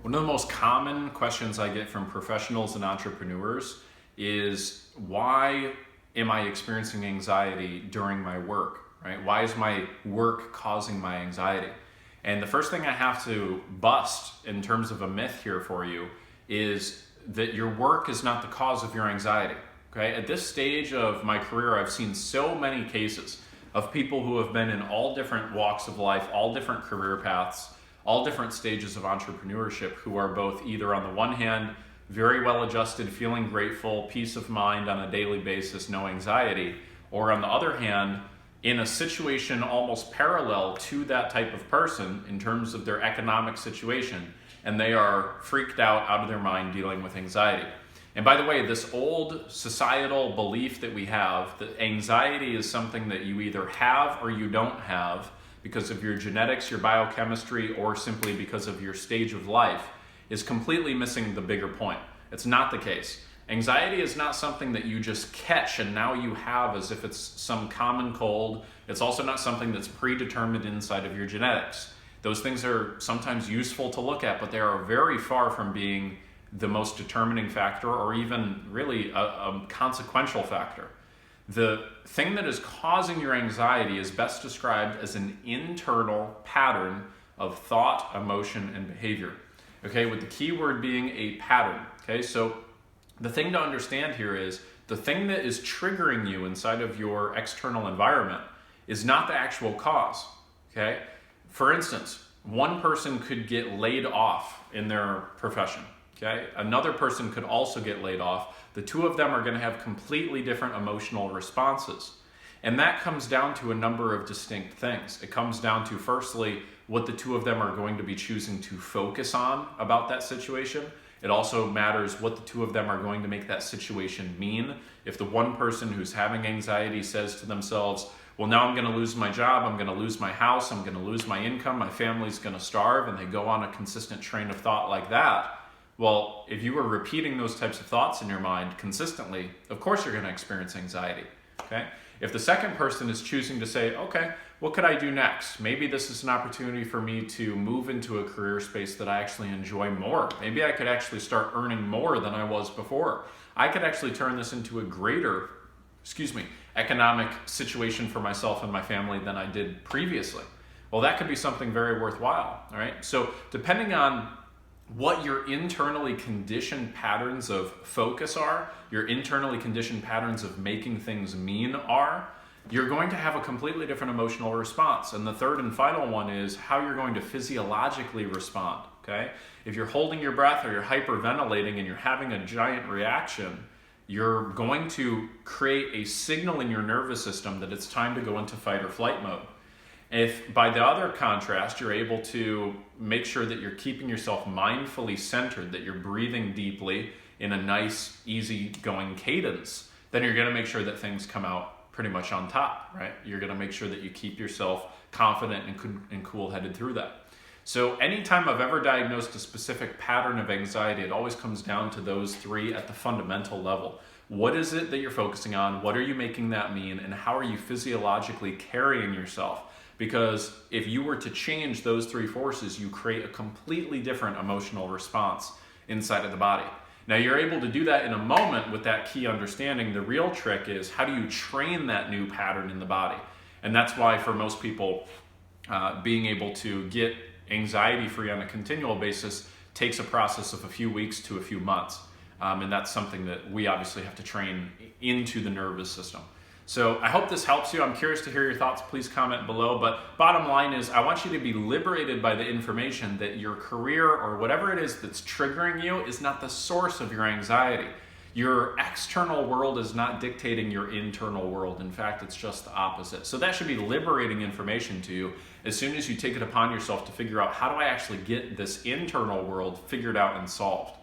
One of the most common questions I get from professionals and entrepreneurs is, why am I experiencing anxiety during my work, right? Why is my work causing my anxiety? And the first thing I have to bust in terms of a myth here for you is that your work is not the cause of your anxiety, okay? At this stage of my career, I've seen so many cases of people who have been in all different walks of life, all different career paths, all different stages of entrepreneurship, who are both either on the one hand, very well adjusted, feeling grateful, peace of mind on a daily basis, no anxiety, or on the other hand, in a situation almost parallel to that type of person in terms of their economic situation, and they are freaked out of their mind dealing with anxiety. And by the way, this old societal belief that we have that anxiety is something that you either have or you don't have because of your genetics, your biochemistry, or simply because of your stage of life, is completely missing the bigger point. It's not the case. Anxiety is not something that you just catch and now you have as if it's some common cold. It's also not something that's predetermined inside of your genetics. Those things are sometimes useful to look at, but they are very far from being the most determining factor or even really a consequential factor. The thing that is causing your anxiety is best described as an internal pattern of thought, emotion, and behavior. Okay, with the key word being a pattern. Okay, so the thing to understand here is the thing that is triggering you inside of your external environment is not the actual cause. Okay, for instance, one person could get laid off in their profession. Okay, another person could also get laid off. The two of them are going to have completely different emotional responses. And that comes down to a number of distinct things. It comes down to, firstly, what the two of them are going to be choosing to focus on about that situation. It also matters what the two of them are going to make that situation mean. If the one person who's having anxiety says to themselves, well, now I'm going to lose my job, I'm going to lose my house, I'm going to lose my income, my family's going to starve, and they go on a consistent train of thought like that, well, if you were repeating those types of thoughts in your mind consistently, of course you're going to experience anxiety, okay? If the second person is choosing to say, okay, what could I do next? Maybe this is an opportunity for me to move into a career space that I actually enjoy more. Maybe I could actually start earning more than I was before. I could actually turn this into a greater, economic situation for myself and my family than I did previously. Well, that could be something very worthwhile, all right? So depending on what your internally conditioned patterns of focus are, your internally conditioned patterns of making things mean are, you're going to have a completely different emotional response. And the third and final one is how you're going to physiologically respond, okay? If you're holding your breath or you're hyperventilating and you're having a giant reaction, you're going to create a signal in your nervous system that it's time to go into fight or flight mode. If by the other contrast, you're able to make sure that you're keeping yourself mindfully centered, that you're breathing deeply in a nice, easy-going cadence, then you're going to make sure that things come out pretty much on top, right? You're going to make sure that you keep yourself confident and cool-headed through that. So anytime I've ever diagnosed a specific pattern of anxiety, it always comes down to those three at the fundamental level. What is it that you're focusing on? What are you making that mean? And how are you physiologically carrying yourself? Because if you were to change those three forces, you create a completely different emotional response inside of the body. Now, you're able to do that in a moment with that key understanding. The real trick is, how do you train that new pattern in the body? And that's why for most people, being able to get anxiety-free on a continual basis takes a process of a few weeks to a few months. And that's something that we obviously have to train into the nervous system. So I hope this helps you. I'm curious to hear your thoughts. Please comment below. But bottom line is, I want you to be liberated by the information that your career or whatever it is that's triggering you is not the source of your anxiety. Your external world is not dictating your internal world. In fact, it's just the opposite. So that should be liberating information to you as soon as you take it upon yourself to figure out, how do I actually get this internal world figured out and solved?